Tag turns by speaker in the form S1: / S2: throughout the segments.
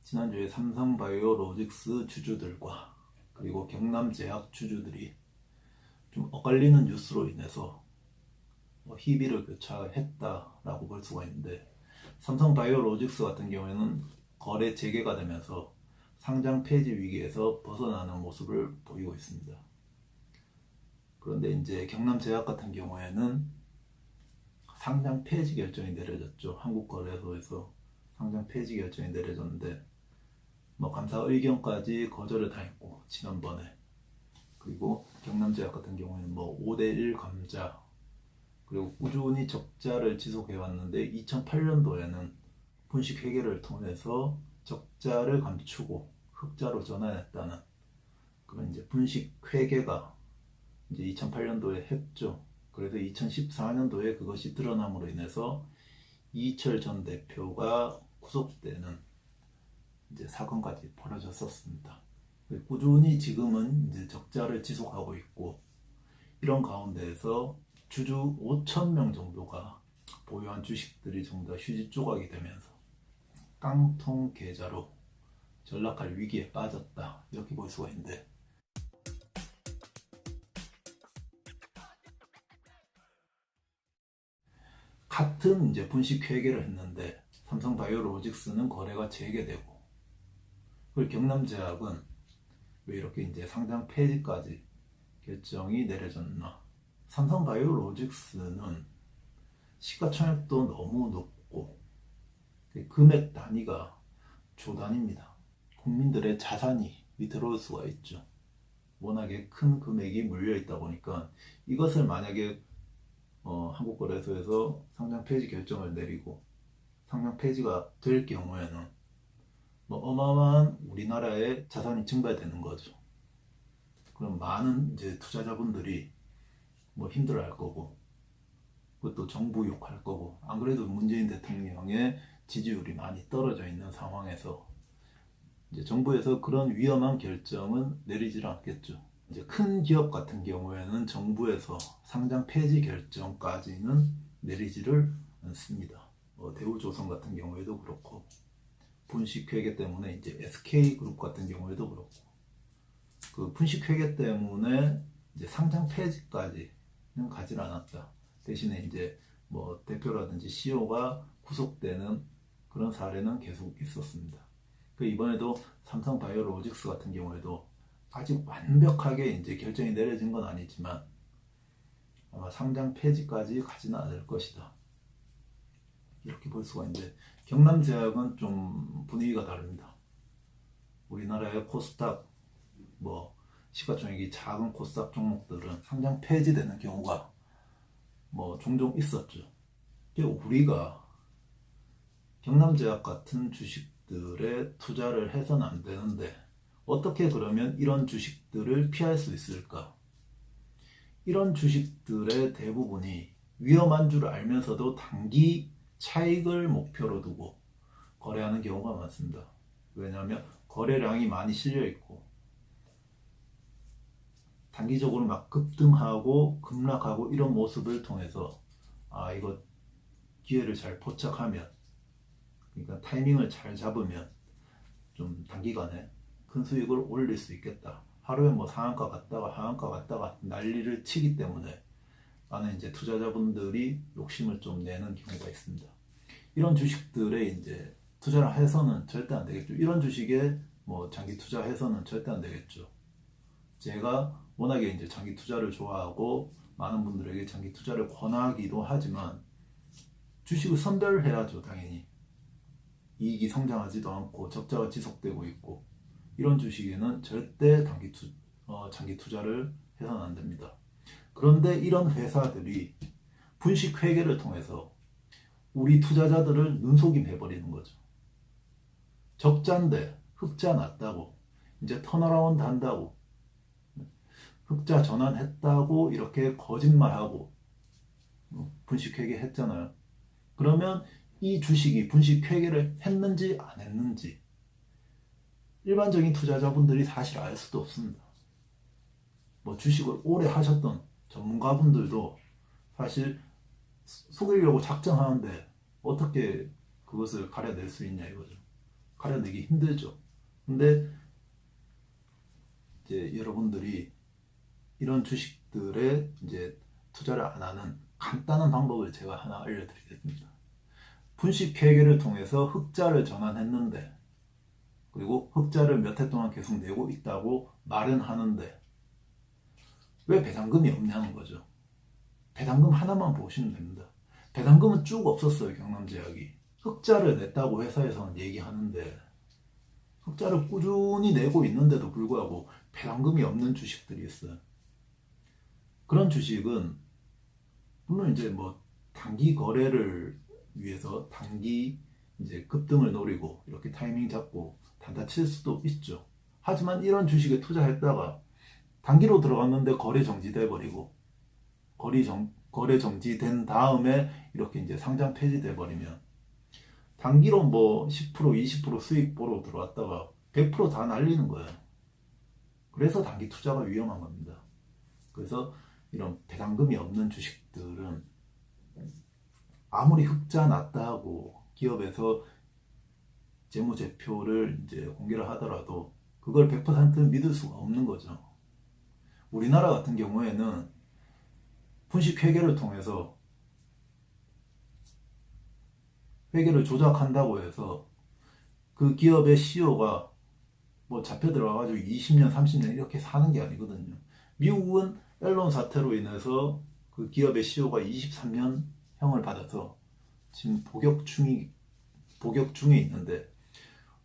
S1: 지난주에 삼성바이오로직스 주주들과 그리고 경남제약 주주들이 좀 엇갈리는 뉴스로 인해서 희비를 교차했다라고 볼 수가 있는데, 삼성바이오로직스 같은 경우에는 거래 재개가 되면서 상장 폐지 위기에서 벗어나는 모습을 보이고 있습니다. 그런데 이제 경남제약 같은 경우에는 상장 폐지 결정이 내려졌죠. 한국거래소에서 상장 폐지 결정이 내려졌는데 감사 의견까지 거절을 당했고, 지난번에. 그리고 경남제약 같은 경우에는 5대1 감자, 그리고 꾸준히 적자를 지속해 왔는데 2008년도에는 분식 회계를 통해서 적자를 감추고 흑자로 전환했다는 그런 이제 분식 회계가 이제 2008년도에 했죠. 그래서 2014년도에 그것이 드러남으로 인해서 이철 전 대표가 구속되는 이제 사건까지 벌어졌었습니다. 꾸준히 지금은 이제 적자를 지속하고 있고, 이런 가운데에서 주주 5,000명 정도가 보유한 주식들이 전부 다 휴지 조각이 되면서 깡통 계좌로 전락할 위기에 빠졌다, 이렇게 볼 수가 있는데, 같은 이제 분식 회계를 했는데 삼성바이오로직스는 거래가 재개되고, 그리고 경남제약은 왜 이렇게 이제 상장 폐지까지 결정이 내려졌나? 삼성바이오로직스는 시가총액도 너무 높고 금액 단위가 조 단위입니다. 국민들의 자산이 위태로울 수가 있죠. 워낙에 큰 금액이 물려 있다 보니까 이것을 만약에 한국거래소에서 상장 폐지 결정을 내리고 상장 폐지가 될 경우에는 어마어마한 우리나라의 자산이 증발되는 거죠. 그럼 많은 이제 투자자분들이 힘들어할 거고, 그것도 정부 욕할 거고, 안 그래도 문재인 대통령의 지지율이 많이 떨어져 있는 상황에서 이제 정부에서 그런 위험한 결정은 내리질 않겠죠. 이제 큰 기업 같은 경우에는 정부에서 상장 폐지 결정까지는 내리지를 않습니다. 대우조선 같은 경우에도 그렇고, 분식회계 때문에 이제 SK그룹 같은 경우에도 그렇고, 그 분식회계 때문에 이제 상장 폐지까지는 가지 않았다. 대신에 이제 대표라든지 CEO가 구속되는 그런 사례는 계속 있었습니다. 이번에도 삼성바이오로직스 같은 경우에도 아직 완벽하게 이제 결정이 내려진 건 아니지만 아마 상장 폐지까지 가지는 않을 것이다, 이렇게 볼 수가 있는데, 경남제약은 좀 분위기가 다릅니다. 우리나라의 코스닥, 시가총액이 작은 코스닥 종목들은 상장 폐지되는 경우가 종종 있었죠. 우리가 경남제약 같은 주식들에 투자를 해서는 안 되는데, 어떻게 그러면 이런 주식들을 피할 수 있을까? 이런 주식들의 대부분이 위험한 줄 알면서도 단기 차익을 목표로 두고 거래하는 경우가 많습니다. 왜냐하면 거래량이 많이 실려 있고, 단기적으로 막 급등하고 급락하고 이런 모습을 통해서 이거 기회를 잘 포착하면, 그러니까 타이밍을 잘 잡으면 좀 단기간에 큰 수익을 올릴 수 있겠다. 하루에 상한가 갔다가 하한가 갔다가 난리를 치기 때문에 많은 이제 투자자분들이 욕심을 좀 내는 경우가 있습니다. 이런 주식들에 이제 투자를 해서는 절대 안 되겠죠. 이런 주식에 장기 투자해서는 절대 안 되겠죠. 제가 워낙에 이제 장기 투자를 좋아하고 많은 분들에게 장기 투자를 권하기도 하지만, 주식을 선별해야죠. 당연히 이익이 성장하지도 않고 적자가 지속되고 있고, 이런 주식에는 절대 장기 투자를 해서는 안 됩니다. 그런데 이런 회사들이 분식 회계를 통해서 우리 투자자들을 눈속임 해버리는 거죠. 적자인데 흑자 났다고, 이제 턴어라운드 한다고, 흑자 전환했다고 이렇게 거짓말하고 분식회계 했잖아요. 그러면 이 주식이 분식회계를 했는지 안 했는지 일반적인 투자자분들이 사실 알 수도 없습니다. 주식을 오래 하셨던 전문가분들도 사실 속이려고 작정하는데 어떻게 그것을 가려낼 수 있냐 이거죠. 팔아내기 힘들죠. 근데 이제 여러분들이 이런 주식들에 이제 투자를 안 하는 간단한 방법을 제가 하나 알려드리겠습니다. 분식 회계를 통해서 흑자를 전환했는데, 그리고 흑자를 몇 해 동안 계속 내고 있다고 말은 하는데 왜 배당금이 없냐는 거죠. 배당금 하나만 보시면 됩니다. 배당금은 쭉 없었어요. 경남제약이 흑자를 냈다고 회사에서는 얘기하는데 흑자를 꾸준히 내고 있는데도 불구하고 배당금이 없는 주식들이 있어요. 그런 주식은 물론 이제 뭐 단기 거래를 위해서 단기 이제 급등을 노리고 이렇게 타이밍 잡고 단타 칠 수도 있죠. 하지만 이런 주식에 투자했다가 단기로 들어갔는데 거래 정지돼 버리고 거래 정지된 다음에 이렇게 이제 상장 폐지돼 버리면 단기로 뭐 10% 20% 수익 보러 들어왔다가 100% 다 날리는 거예요. 그래서 단기 투자가 위험한 겁니다. 그래서 이런 배당금이 없는 주식들은 아무리 흑자 났다 하고 기업에서 재무제표를 이제 공개를 하더라도 그걸 100% 믿을 수가 없는 거죠. 우리나라 같은 경우에는 분식 회계를 통해서 회계를 조작한다고 해서 그 기업의 CEO가 뭐 잡혀 들어가가지고 20년, 30년 이렇게 사는 게 아니거든요. 미국은 앨런 사태로 인해서 그 기업의 CEO가 23년 형을 받아서 지금 복역 중에 있는데,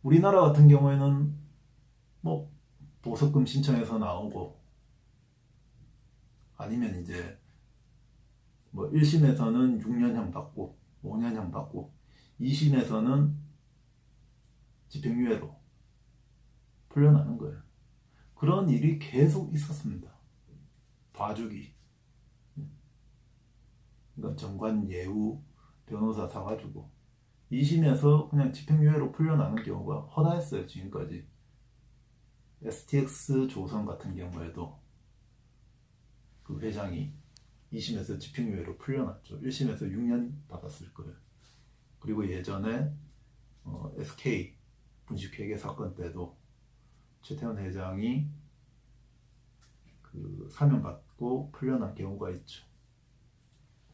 S1: 우리나라 같은 경우에는 뭐 보석금 신청해서 나오고 아니면 이제 뭐 1심에서는 6년형 받고 5년형 받고 2심에서는 집행유예로 풀려나는 거예요. 그런 일이 계속 있었습니다. 봐주기. 그러니까 정관 예우 변호사 사가지고 2심에서 그냥 집행유예로 풀려나는 경우가 허다했어요. 지금까지. STX 조선 같은 경우에도 그 회장이 2심에서 집행유예로 풀려났죠. 1심에서 6년 받았을 거예요. 그리고 예전에 SK 분식회계 사건 때도 최태원 회장이 그 사면받고 풀려난 경우가 있죠.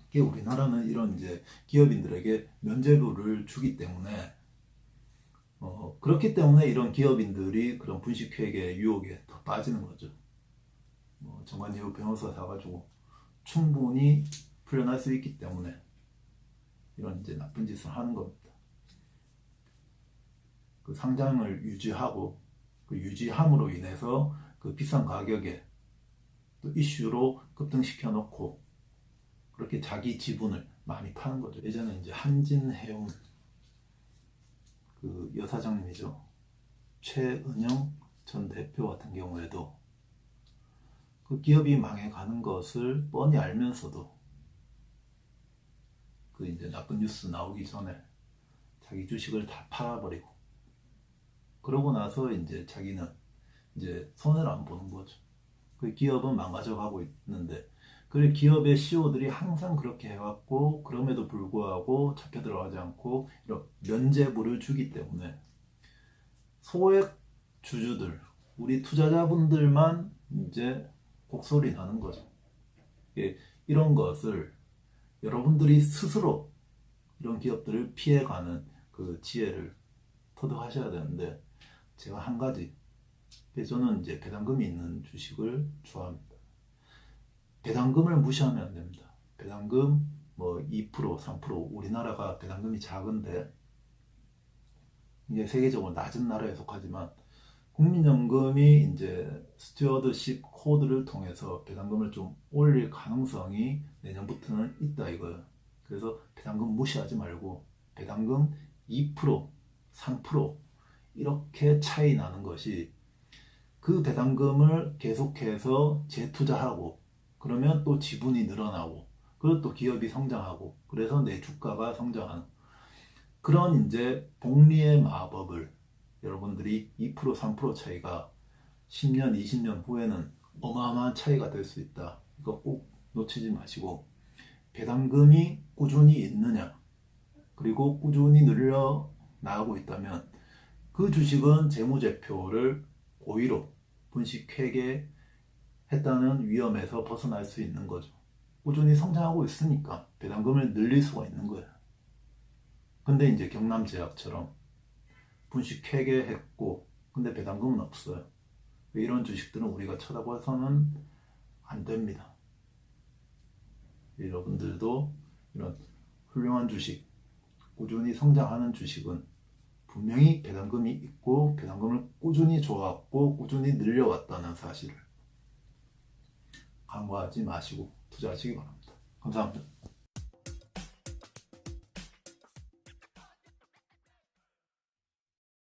S1: 이게 우리나라는 이런 이제 기업인들에게 면죄부를 주기 때문에 그렇기 때문에 이런 기업인들이 그런 분식회계 유혹에 더 빠지는 거죠. 정관예우 변호사 사가지고 충분히 풀려날 수 있기 때문에 이런 이제 나쁜 짓을 하는 겁니다. 그 상장을 유지하고 그 유지함으로 인해서 그 비싼 가격에 또 이슈로 급등시켜 놓고 그렇게 자기 지분을 많이 파는 거죠. 예전에 이제 한진해운 그 여사장님이죠. 최은영 전 대표 같은 경우에도 그 기업이 망해가는 것을 뻔히 알면서도 그 이제 나쁜 뉴스 나오기 전에 자기 주식을 다 팔아버리고 그러고 나서 이제 자기는 이제 손해를 안 보는 거죠. 그 기업은 망가져가고 있는데 그 기업의 CEO들이 항상 그렇게 해왔고 그럼에도 불구하고 잡혀 들어가지 않고 이런 면죄부를 주기 때문에 소액 주주들, 우리 투자자분들만 이제 곡소리 나는 거죠. 이런 것을 여러분들이 스스로 이런 기업들을 피해가는 그 지혜를 터득하셔야 되는데, 제가 한 가지, 저는 이제 배당금이 있는 주식을 좋아합니다. 배당금을 무시하면 안 됩니다. 배당금 뭐 2%, 3%, 우리나라가 배당금이 작은데 이게 세계적으로 낮은 나라에 속하지만 국민연금이 이제 스튜어드십 코드를 통해서 배당금을 좀 올릴 가능성이 내년부터는 있다 이거예요. 그래서 배당금 무시하지 말고 배당금 2%, 3% 이렇게 차이 나는 것이 그 배당금을 계속해서 재투자하고 그러면 또 지분이 늘어나고 그리고 또 기업이 성장하고 그래서 내 주가가 성장하는 그런 이제 복리의 마법을 여러분들이 2%, 3% 차이가 10년, 20년 후에는 어마어마한 차이가 될 수 있다. 이거 꼭 놓치지 마시고 배당금이 꾸준히 있느냐 그리고 꾸준히 늘려 나가고 있다면 그 주식은 재무제표를 고의로 분식회계 했다는 위험에서 벗어날 수 있는 거죠. 꾸준히 성장하고 있으니까 배당금을 늘릴 수가 있는 거예요. 근데 이제 경남제약처럼 분식회계했고 근데 배당금은 없어요. 이런 주식들은 우리가 쳐다봐서는 안 됩니다. 여러분들도 이런 훌륭한 주식, 꾸준히 성장하는 주식은 분명히 배당금이 있고 배당금을 꾸준히 줘왔고 꾸준히 늘려왔다는 사실을 간과하지 마시고 투자하시기 바랍니다. 감사합니다.